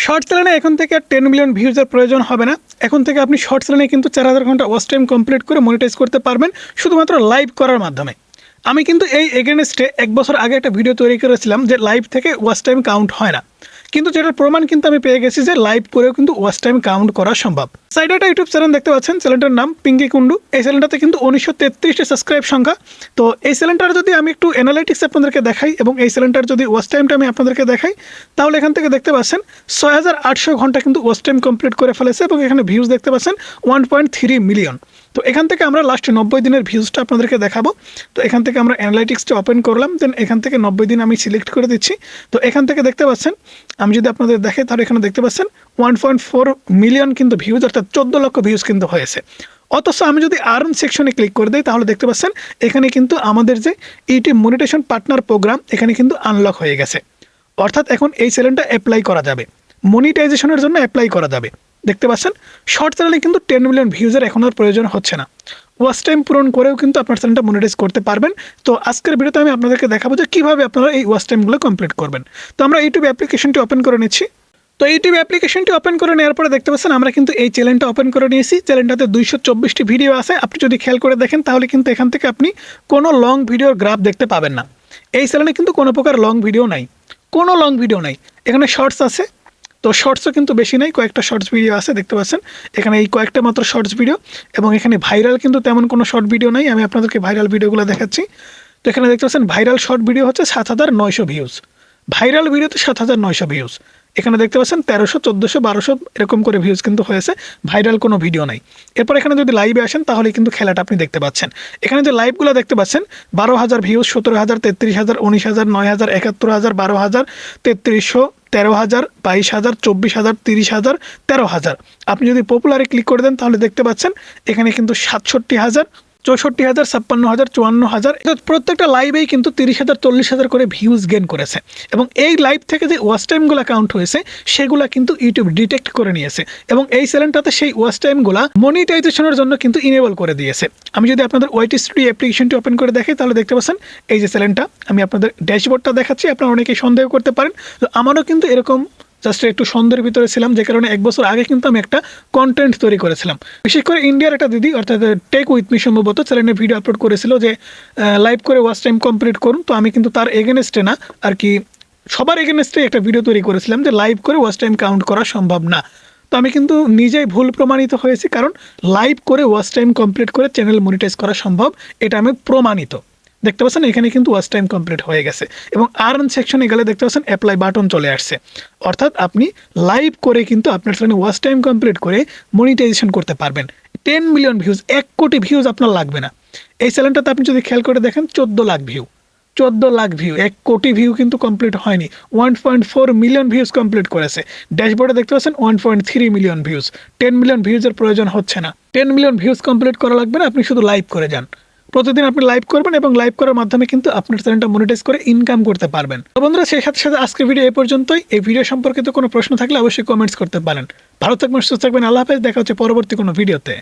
Shorts চ্যানেলে এখন থেকে আর 10 মিলিয়ন ভিউজের প্রয়োজন হবে না। এখন থেকে আপনি শর্টস চ্যানেলে কিন্তু 4000 ঘন্টা ওয়াচ টাইম কমপ্লিট করে মনিটাইজ করতে পারবেন শুধুমাত্র লাইভ করার মাধ্যমে। আমি কিন্তু এই এগেনস্টে 1 বছর আগে একটা ভিডিও তৈরি করেছিলাম যে লাইভ থেকে ওয়াচ টাইম কাউন্ট হয় না, কিন্তু যেটার প্রমাণ কিন্তু আমি পেয়ে গেছি যে লাইভ করেও কিন্তু ওয়াচ টাইম কাউন্ট করা সম্ভব। সাইডে একটা ইউটিউব চ্যানেল দেখতে পাচ্ছেন, চ্যানেলটার নাম পিঙ্কি কুন্ডু। এই চ্যানেলটাতে কিন্তু 1933টি সাবস্ক্রাইব সংখ্যা। তো এই চ্যানেলটার যদি আমি একটু অ্যানালাইটিক্স আপনাদেরকে দেখাই এবং এই চ্যানেলটার যদি ওয়াচ টাইমটা আমি আপনাদেরকে দেখাই, তাহলে এখান থেকে দেখতে পাচ্ছেন 6800 ঘন্টা কিন্তু ওয়াচ টাইম কমপ্লিট করে ফেলেছে এবং এখানে ভিউজ দেখতে পাচ্ছেন 1.3 মিলিয়ন। তো এখান থেকে আমরা লাস্ট 90 দিনের ভিউজটা আপনাদেরকে দেখাবো। তো এখান থেকে আমরা অ্যানালাইটিক্সটা ওপেন করলাম, দেন এখান থেকে 90 দিন আমি সিলেক্ট করে দিচ্ছি। তো এখান থেকে দেখতে পাচ্ছেন, আমি যদি আপনাদের দেখাই তাহলে এখানে দেখতে পাচ্ছেন 1.4 মিলিয়ন কিন্তু ভিউজ, অর্থাৎ 14 লক্ষ ভিউজ কিন্তু হয়েছে। অথচ আমি যদি আর্ন সেকশনে ক্লিক করে দিই তাহলে দেখতে পাচ্ছেন এখানে কিন্তু আমাদের যে ইউটিউব মনিটাইজেশন পার্টনার প্রোগ্রাম এখানে কিন্তু আনলক হয়ে গেছে। অর্থাৎ এখন এই চ্যানেলটা অ্যাপ্লাই করা যাবে, মনিটাইজেশনের জন্য অ্যাপ্লাই করা যাবে। দেখতে পাচ্ছেন শর্ট চ্যানেলে কিন্তু 10 মিলিয়ন ভিউজের এখন আর প্রয়োজন হচ্ছে না। ওয়াচ টাইম পূরণ করেও কিন্তু আপনার চ্যানেলটা মনিটাইজ করতে পারবেন। তো আজকের ভিডিওতে আমি আপনাদেরকে দেখাবো যে কীভাবে আপনারা এই ওয়াচ টাইমগুলো কমপ্লিট করবেন। তো আমরা ইউটিউব অ্যাপ্লিকেশনটি ওপেন করে নিচ্ছি। তো ইউটিউব অ্যাপ্লিকেশনটি ওপেন করে নেওয়ার পরে দেখতে পাচ্ছেন আমরা কিন্তু এই চ্যানেলটা ওপেন করে নিয়েছি। চ্যানেলটাতে 224টি ভিডিও আছে। আপনি যদি খেয়াল করে দেখেন তাহলে কিন্তু এখান থেকে আপনি কোনো লং ভিডিওর গ্রাফ দেখতে পাবেন না। এই চ্যানেলে কিন্তু কোনো প্রকার লং ভিডিও নাই, কোনো লং ভিডিও নাই। এখানে শর্টস আছে, তো শর্টসও কিন্তু বেশি নাই, কয়েকটা শর্টস ভিডিও আছে দেখতে পাচ্ছেন। এখানে এই কয়েকটা মাত্র শর্টস ভিডিও এবং এখানে ভাইরাল কিন্তু তেমন কোনো শর্ট ভিডিও নাই। আমি আপনাদেরকে ভাইরাল ভিডিওগুলো দেখাচ্ছি। তো এখানে দেখতে পাচ্ছেন ভাইরাল শর্ট ভিডিও হচ্ছে 7900 ভিউজ, ভাইরাল ভিডিওতে 7900 ভিউজ। এখানে দেখতে পাচ্ছেন 1300, 1400, 1200 এরকম করে ভিউজ কিন্তু হয়েছে, ভাইরাল কোনো ভিডিও নাই। এরপর এখানে যদি লাইভে আসেন তাহলে কিন্তু খেলাটা আপনি দেখতে পাচ্ছেন। এখানে যে লাইভগুলো দেখতে পাচ্ছেন 12000 ভিউজ, 17000, 33000, 19000, 9000, 71000, 12000, 3300, 13000, 22000, 24000, 30000, 13000। আপনি যদি পপুলারে ক্লিক করে দেন তাহলে দেখতে পাচ্ছেন এখানে কিন্তু 67000, 64000, 56000, 54000। প্রত্যেকটা লাইভেই কিন্তু 30000, 40000 করে ভিউজ গেন করেছে এবং এই লাইভ থেকে যে ওয়াচ টাইমগুলো কাউন্ট হয়েছে সেগুলো কিন্তু ইউটিউব ডিটেক্ট করে নিয়েছে এবং এই চ্যানেলটাতে সেই ওয়াচ টাইমগুলো মনিটাইজেশনের জন্য কিন্তু ইনেবল করে দিয়েছে। আমি যদি আপনাদের ওয়াইটি স্টুডিও অ্যাপ্লিকেশনটি ওপেন করে দেখাই তাহলে দেখতে পাচ্ছেন এই যে চ্যানেলটা, আমি আপনাদের ড্যাশবোর্ডটা দেখাচ্ছি। আপনারা অনেকেই সন্দেহ করতে পারেন, তো আমারও কিন্তু এরকম জাস্ট একটু সন্দেহের ভিতরে ছিলাম, যে কারণে 1 বছর আগে কিন্তু আমি একটা কন্টেন্ট তৈরি করেছিলাম। বিশেষ করে ইন্ডিয়ার একটা দিদি, অর্থাৎ টেক উইথ মি সম্ভবত, চ্যানেলে ভিডিও আপলোড করেছিল যে লাইভ করে ওয়াচ টাইম কমপ্লিট করুন। তো আমি কিন্তু তার এগেনস্টে না, আর কি সবার এগেনস্টে একটা ভিডিও তৈরি করেছিলাম যে লাইভ করে ওয়াচ টাইম কাউন্ট করা সম্ভব না। তো আমি কিন্তু নিজেই ভুল প্রমাণিত হয়েছি, কারণ লাইভ করে ওয়াচ টাইম কমপ্লিট করে চ্যানেল মনিটাইজ করা সম্ভব, এটা আমি প্রমাণিত। দেখতে পাচ্ছেন এখানে কিন্তু ওয়াচ টাইম কমপ্লিট হয়ে গেছে এবং আর্ন সেকশনে গেলে দেখতে পাচ্ছেন অ্যাপ্লাই বাটন চলে আসছে। অর্থাৎ আপনি লাইভ করে কিন্তু আপনার চ্যানেলে ওয়াচ টাইম কমপ্লিট করে মনিটাইজেশন করতে পারবেন। 10 মিলিয়ন ভিউজ, 1 কোটি ভিউজ আপনার লাগবে না। এই চ্যানেলটাতে আপনি যদি খেয়াল করে দেখেন 14 লাখ ভিউ, 14 লাখ ভিউ, 1 কোটি ভিউ কিন্তু কমপ্লিট হয়নি। 1.4 মিলিয়ন ভিউজ কমপ্লিট করেছে। ড্যাশবোর্ডে দেখতে পাচ্ছেন 1.3 মিলিয়ন ভিউজ। 10 মিলিয়ন ভিউজের প্রয়োজন হচ্ছে না। 10 মিলিয়ন ভিউজ কমপ্লিট করা লাগবে না, আপনি শুধু লাইভ করে যান। প্রতিদিন আপনি লাইভ করবেন এবং লাইভ করার মাধ্যমে কিন্তু আপনার চ্যানেলটা মনিটাইজ করে ইনকাম করতে পারবেন। তো বন্ধুরা, সেই সাথে সাথে আজকের ভিডিও এই পর্যন্তই। এই ভিডিও সম্পর্কিত কোনো প্রশ্ন থাকলে অবশ্যই কমেন্টস করতে পারেন। ভালো থাকবেন, সুস্থ থাকবেন, আল্লাহ হাফেজ। দেখা হচ্ছে পরবর্তী কোনো ভিডিওতে।